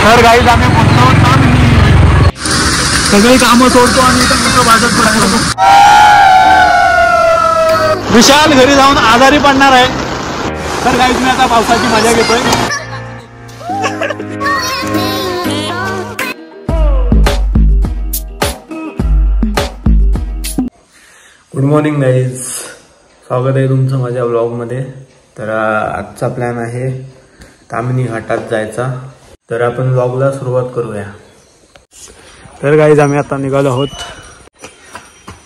तर गाईज आम्ही पोहोचलो तामिनी. सगळी कामं सोडतो आणि इथं मोठं बाजार पडतो. विशाल घरी जाऊन आजारी पडणार आहे. तर गाईज मी आता पावसाची मजा घेतोय. गुड मॉर्निंग गाईज, स्वागत आहे तुमचं माझ्या ब्लॉगमध्ये. तर आजचा प्लॅन आहे तामिनी घाटात जायचा. तर आपण ब्लॉगला सुरुवात करूया. तर गाईज आम्ही आता निघालो आहोत.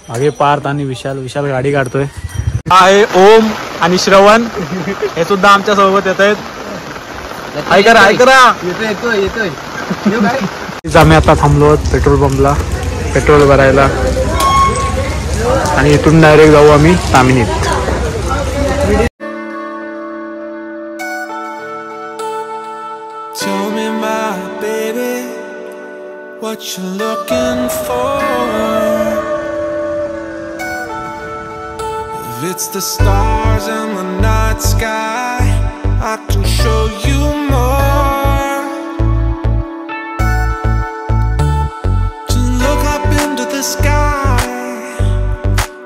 मागे पार्थ आणि विशाल गाडी काढतोय. आहे ओम आणि श्रवण, हे सुद्धा आमच्या सोबत येत आहेत. ऐकरा येतोय. आम्ही आता थांबलो आहोत पेट्रोल पंपला पेट्रोल भरायला आणि इथून डायरेक्ट जाऊ आम्ही तामिनीत. Tell me my baby, what you looking for? If it's the stars in the night sky, I can show you more. To look up into the sky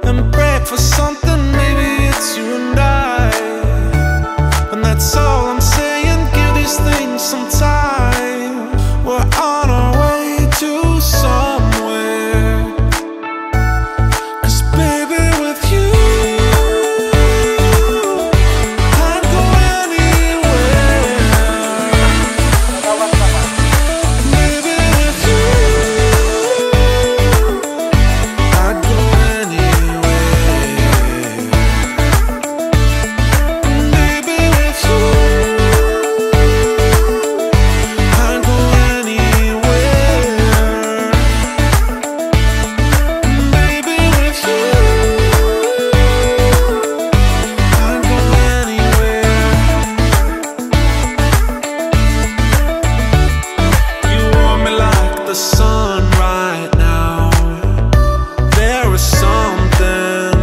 and pray for something, maybe it's you and I. And that's all I'm saying, give these things some time. We're on our way to somewhere. 'Cause baby with you, I'd go anywhere. Baby with you, I'd go anywhere. Baby with you, I'd go anywhere. Baby with you, I'd go anywhere. You warm me like the sun right now. There is something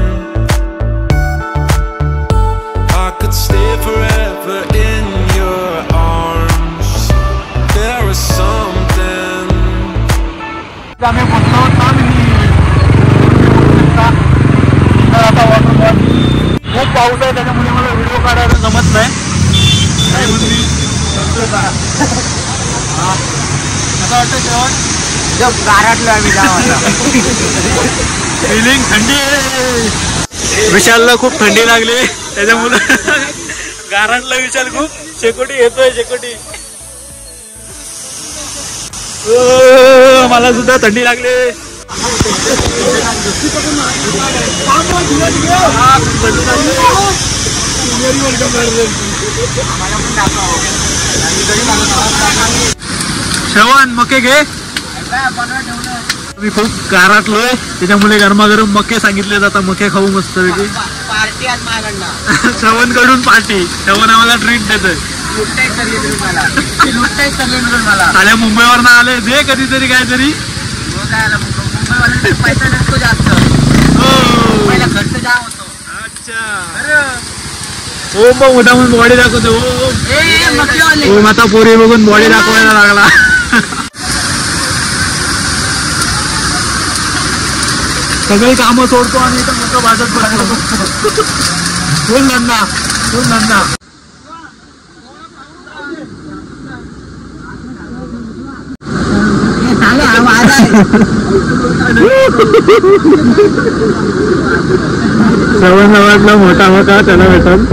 I could stay forever in your arms. There is something. आम्ही पोहोचलो तामिनी. आता waterfall खूप पाऊस आहे, त्याच्यामुळे मला video काढायला जमत नाही. असं वाटतं जेवण गाराटलो आम्ही फिलिंग थंडी आहे. विशालला खूप थंडी लागली, त्याच्यामुळे गाराटला विशाल खूप शेकोटी येतोय. मला सुद्धा थंडी लागली. श्रवण मके घे. मी खूप गाराटलोय, त्याच्यामुळे गरमागरम मके सांगितले जातात. मके खाऊ मस्त पैकी. पार्टी आज माझ्याकडनं श्रवण कडून पार्टी. श्रवण आम्हाला ट्रीट देतोय. लुटताय सगळे तुम्ही मला. आल्या मुंबईवरनं आले दे कधीतरी काहीतरी. मुंबईवाल्यांकडे पैसा नसतो जास्त. पहिला खर्च जाम होतो. अच्छा हो, मग उद्या म्हणून बॉडी दाखवतो. हो आता पोरी बघून बॉडी दाखवायला लागला. सगळी कामं सोडतो आणि इथं मोठं बाजार पडतो. फुल धंदा. सवडला मोठा त्याला भेटल.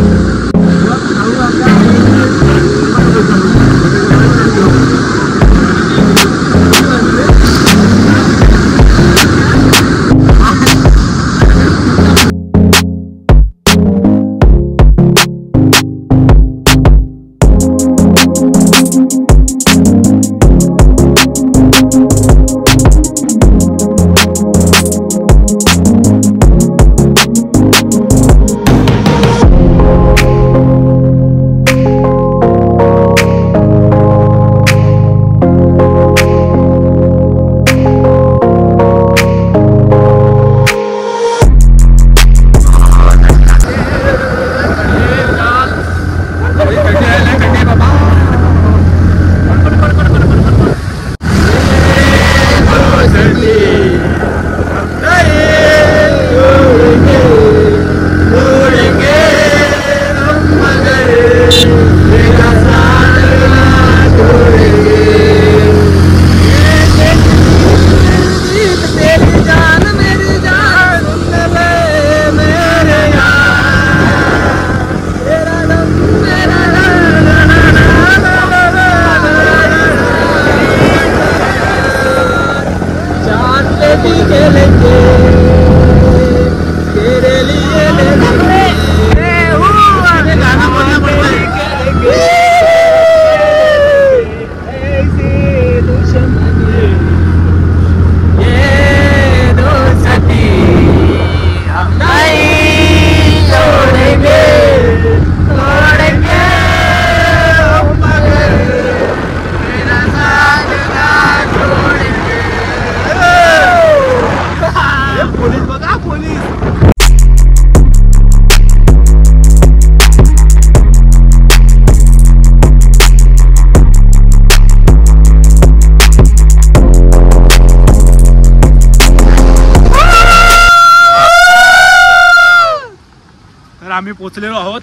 आम्ही पोचलेलो आहोत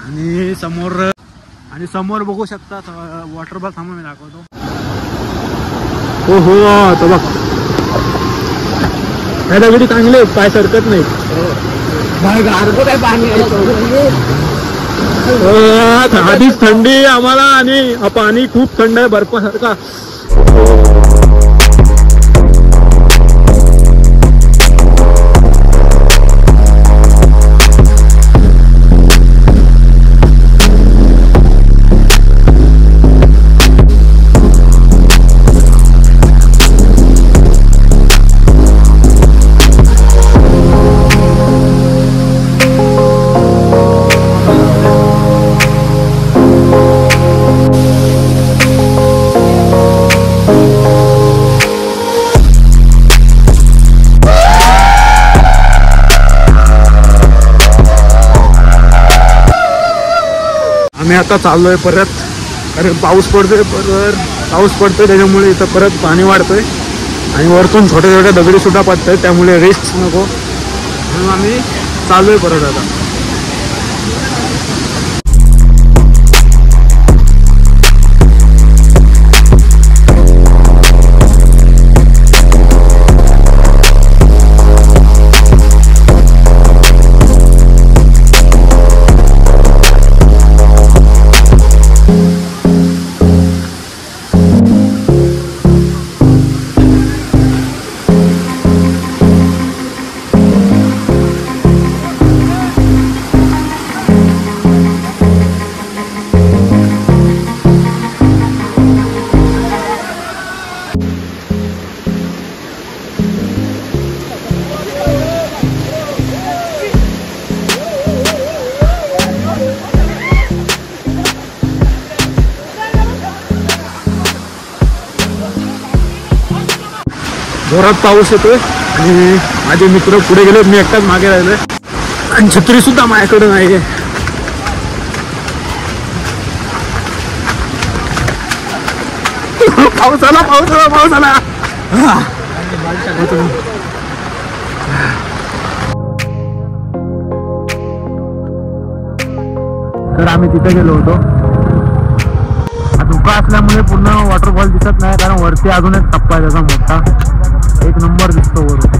आणि समोर बघू शकता वॉटर पार्क. थांबा मी दाखवतो. हो हो तो बघ त्या दगडी चांगले पाय सरकत नाही. काय पाणी आधीच थंडी आम्हाला आणि पाणी खूप थंड आहे बर्फासारखा. आम्ही आता चाललोय परत, कारण पाऊस पडतोय त्याच्यामुळे इथं परत पाणी वाढतोय आणि वरतून छोटे छोटे दगडी सुद्धा पडतोय, त्यामुळे रिस्क नको म्हणून आम्ही चाललोय परत आता. जोरात पाऊस येतोय आणि माझे मित्र पुढे गेले, मी एकटाच मागे राहिलोय आणि छत्री सुद्धा माझ्याकडे नाहीये. पाऊस आला. तर आम्ही तिथे गेलो होतो. धुका असल्यामुळे पूर्ण वॉटरफॉल दिसत नाही, कारण वरती अजून एक टप्पा आहे त्याचा मोठा, एक नंबर दिसतो वरून.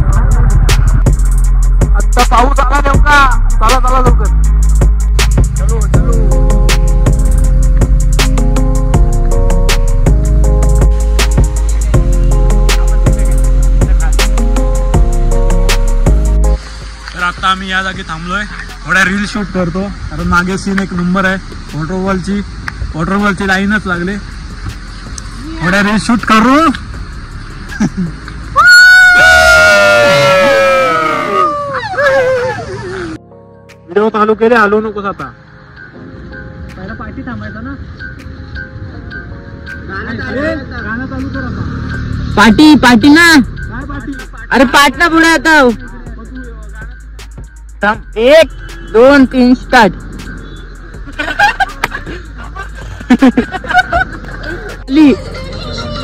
आता पाऊस आला नेमका. चला लवकर. चलो तर आता आम्ही या जागी थांबलोय, थोड्या रील शूट करतो, कारण मागे सीन एक नंबर आहे. वॉटरफॉलची लाईनच लागले, थोड्या रील शूट करू. व्हिडिओ चालू केले, आलो नकोस आता. पहिला पार्टी थांबायचा ना. गाणं चालू कर आता. पार्टी ना. काय पार्टी? अरे पार्ट ना पुढे आता. 1 2 3 स्टार्ट.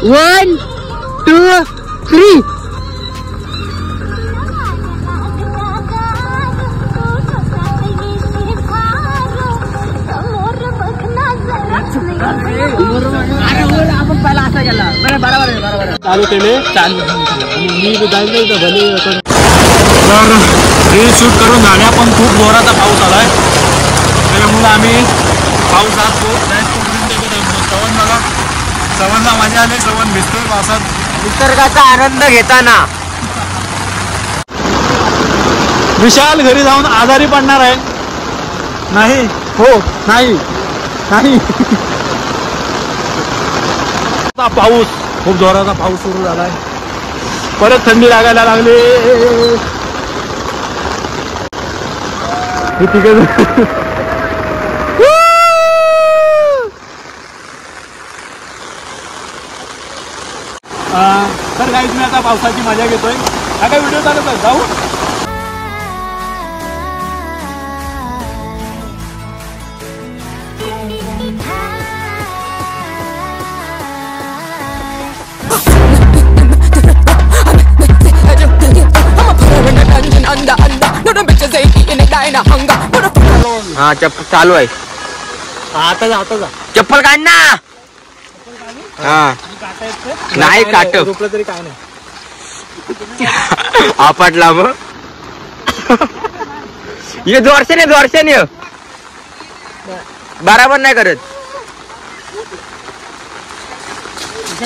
1 2 3. आपण पहिला असा गेला. बरोबर चालू केले मी जायचं भले. तर रील शूट करून झाल्या, पण खूप जोराचा पाऊस आलाय, त्याच्यामुळे आम्ही पाऊस जातो. चवनला मजा आली, चवन भिजतोय पावसात. निसर्गाचा आनंद घेताना. विशाल घरी जाऊन आजारी पडणार आहे. नाही हो नाही. पाऊस, खूप जोराचा पाऊस सुरू झालाय, परत थंडी लागायला लागली. तर काहीच मी आता पावसाची मजा घेतोय. हा काय व्हिडिओ चालत आहे, जाऊ. Under, no them bitches ain't eating it. हा चप्पल चालू आहे. आता जा चप्पल काढ ना. हा नाही काट झोपलं तरी काय नाही. आपटला मग ये जोरशेने बराबर नाही करत.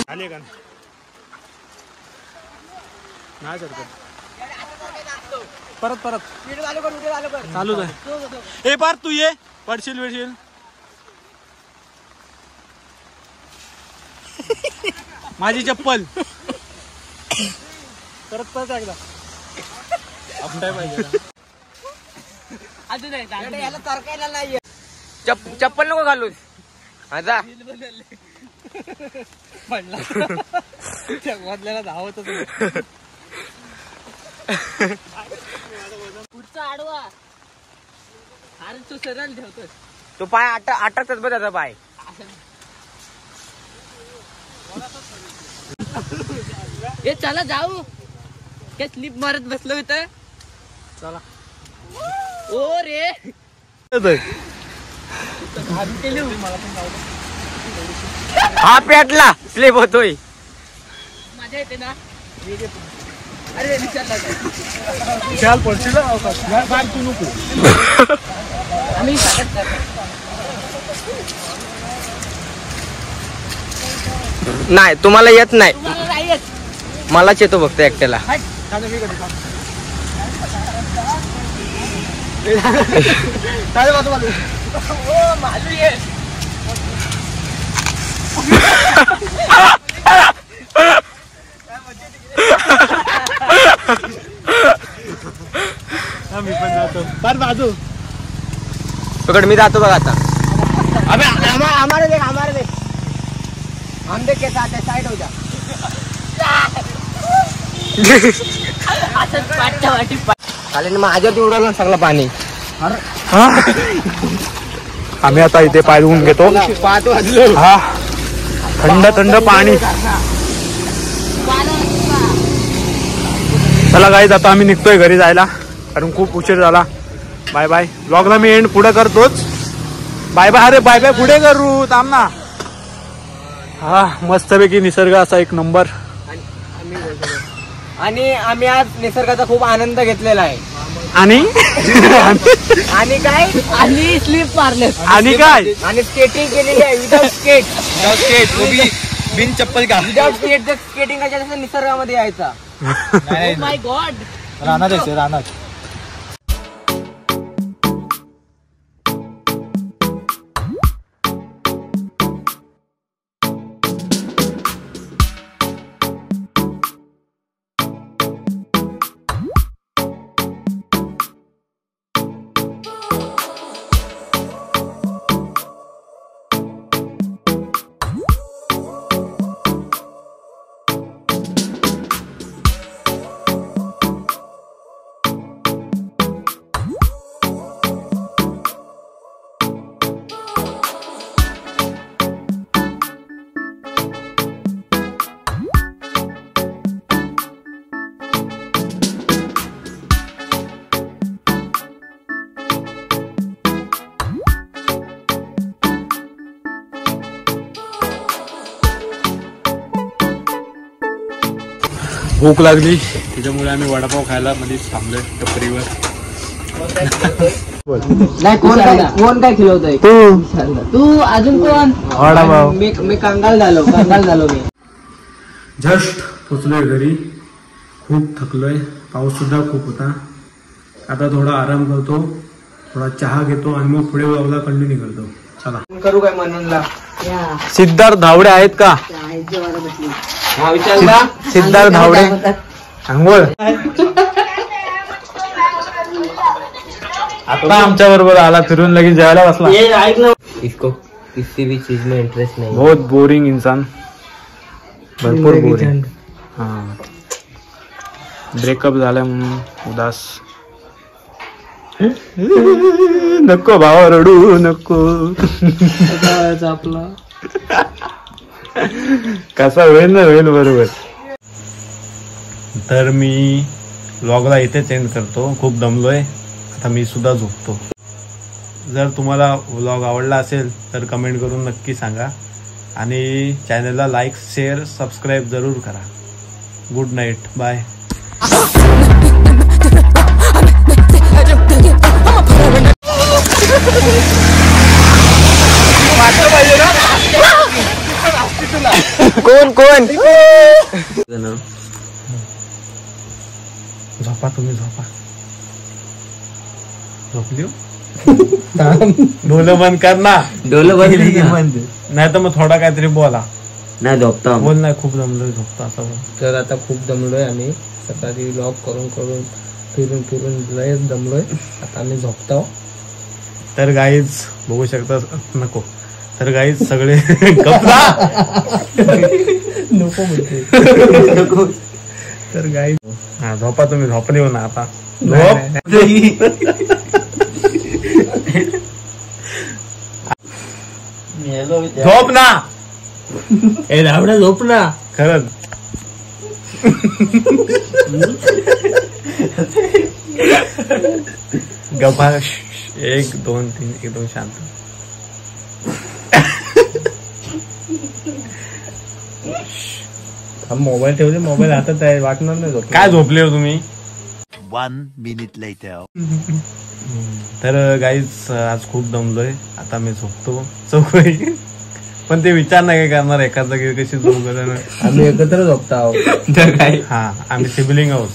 आले का नाही सर परत चालूच आहे. ए पार तू ये पडशील माझी चप्पल परत एकदा आपटाय पाहिजे. चप्पल नको घालूस. आता मधल्याला धावतच पुढचा आडवा. अरे तू सरळ ठेवतोस. तो पाय अटकतच बघ त्याचा पाय. हे चला जाऊ. काय स्लिप मारत बसलो इथं. चला ओ रे हा पेटला. स्लिप होतोय. मजा येते ना. अरे विशाल पडशील बाग तू नको. आम्ही नाही तुम्हाला येत नाही. मलाच येतो फक्त एकट्याला. मी पण जातो. फार बाजू पकड मी जातो बघ आता. अबे हमारे देख हम देख के साथ है. साइड हो जा. खाली माझ्यात उडवलं सगळं पाणी. आम्ही आता इथे पाय धुवून घेतो. हा थंड पाणी. चला गाईज आता आम्ही निघतोय घरी जायला कारण खूप उशीर झाला. Bye bye. ब्लॉगला मी एंड पुढे करतोच. Bye bye. अरे बाय बाय पुढे करू थांब ना. हा मस्तपैकी निसर्ग असा एक नंबर. आणि आम्ही आज निसर्गाचा खूप आनंद घेतलेला आहे. आणि आणि काय आणि स्लिप मारले. आणि काय आणि स्केटिंग केलेली आहे. विदाउट स्केट बिन चप्पल का. विदाउट स्केट जर स्केटिंग करायचं निसर्गामध्ये यायचा. माय गॉड. रानात भूक लागली त्याच्यामुळे आम्ही वडापाव खायला मध्ये थांबलोय टपरीवर. नाही कोण काय खिलवतोय. तू अजून कोण. वडापाव. मी कंगाल झालो मी. जस्ट पोचलोय घरी. खूप थकलोय. पाऊस सुद्धा खूप होता. आता थोडा आराम करतो. थोडा चहा घेतो आणि मग पुढे व्लॉगला कंटिन्यू करतो. चला करू काय मननला. सिद्धार्थ धावडे आहेत का. सिद्धार्थ धावडे अंघोळ आता आमच्या बरोबर आला फिरून लगेच जायला बसला. इसको किसी भी चीज में इंटरेस्ट नहीं. बहुत बोरिंग इंसान. भरपूर बोरिंग. हा ब्रेकअप झाला म्हणून उदास. नको भावा रडू नको. आपला कसा होईल ना होईल बरोबर. तर मी व्लॉगला इथेच एंड करतो. खूप दमलोय. आता मी सुद्धा झोपतो. जर तुम्हाला व्लॉग आवडला असेल तर कमेंट करून नक्की सांगा आणि चॅनलला लाईक शेअर सबस्क्राईब जरूर करा. Good night. बाय. कोण कोण झोपा तुम्ही झोपा. झोपली डोलं बंद कर ना. डोलं बंद नाही तर मग थोडा काहीतरी बोला. नाही झोपता बोल. नाही खूप दमलोय झोपतो असं बोल. तर आता खूप दमलोय आम्ही. सकाळी व्लॉग करून करून फिरून फिरून लयच दमलोय. आता आम्ही झोपतो. तर गाईज बघू शकता. नको. तर गाईज सगळे कपडा नको म्हणते. तर गाईज हा झोपा तुम्ही. झोपली हो ना आता. झोप. झोप ना. ए धावडा झोप ना. खरंच. गप्पा. 1 2 3 एकदम शांत. मोबाईल ठेवले. मोबाईल हातात आहे. वाटणार नाही झोप. काय झोपले हो तुम्ही. 1 minute later. तर गाईज आज खूप दमलोय. आता मी झोपतो. चौकळी. पण ते विचार नाही काय करणार एका जागी कशी झोप करणार. आम्ही एकत्र झोपतो आहोत. तर काय हा आम्ही सिबलिंग आहोत.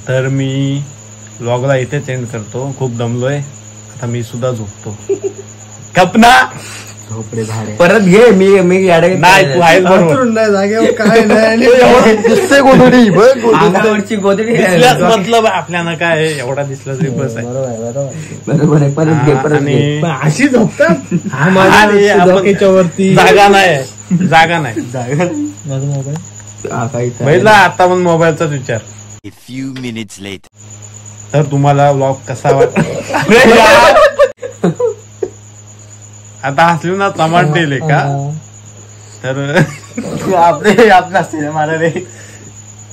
तर मी व्लॉगला इथे चेंज करतो. खूप दमलोय. आता मी सुद्धा झोपतो. कपना. झोपडे झाडे परत घे. मी याडे नाही तू आहेस बरोबर. नाही जागेवर काय नाही. दिसते गोधडी अंगावरची गोधडी दिसल्यास मतलब आपल्याला काय एवढा दिसला तरी बस आहे. बरोबर आहे. परत घे परत घे. आणि अशी झोपतात. आणि आपण डोक्याच्यावरती जागा नाही. जागा नाही. माझा मोबाईल बघितला आता पण मोबाईलचाच विचार. A few minutes later. तर तुम्हाला व्लॉग कसा वाटला. आता हसली ना टमाट दिले का. तर आपला मला रे.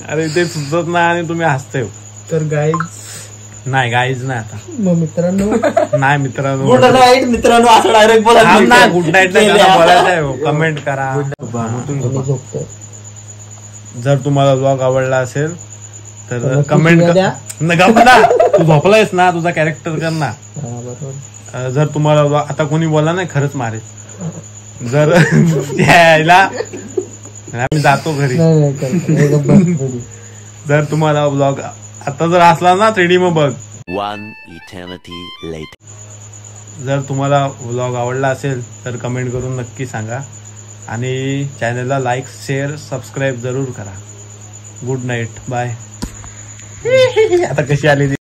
अरे ते सुचत नाही आणि तुम्ही हसते. तर गाईज नाही गाईज नाही आता. मग मित्रांनो नाही मित्रांनो. गुड नाईट मित्रांनो. असं डायरेक्ट बोला. गुड नाईट बोलायचं आहे. कमेंट करा. उठून झोपा. झोपतो. जर तुम्हाला व्लॉग आवडला असेल तर तर कमेंट नक्की द्या. ना. तू झोपलायस ना. तुझा कॅरेक्टर कर ना. बरोबर. जर तुम्हाला आता कोणी बोला नाही खरंच मारेल. जर यायला आम्ही जातो घरी. जर तुम्हाला व्लॉग आता जर असला ना 3D मग बघ. 1 eternity later. जर तुम्हाला व्लॉग आवडला असेल तर कमेंट करून नक्की सांगा आणि चॅनलला लाईक शेअर सबस्क्राईब जरूर करा. Good night. बाय. आता कशी आली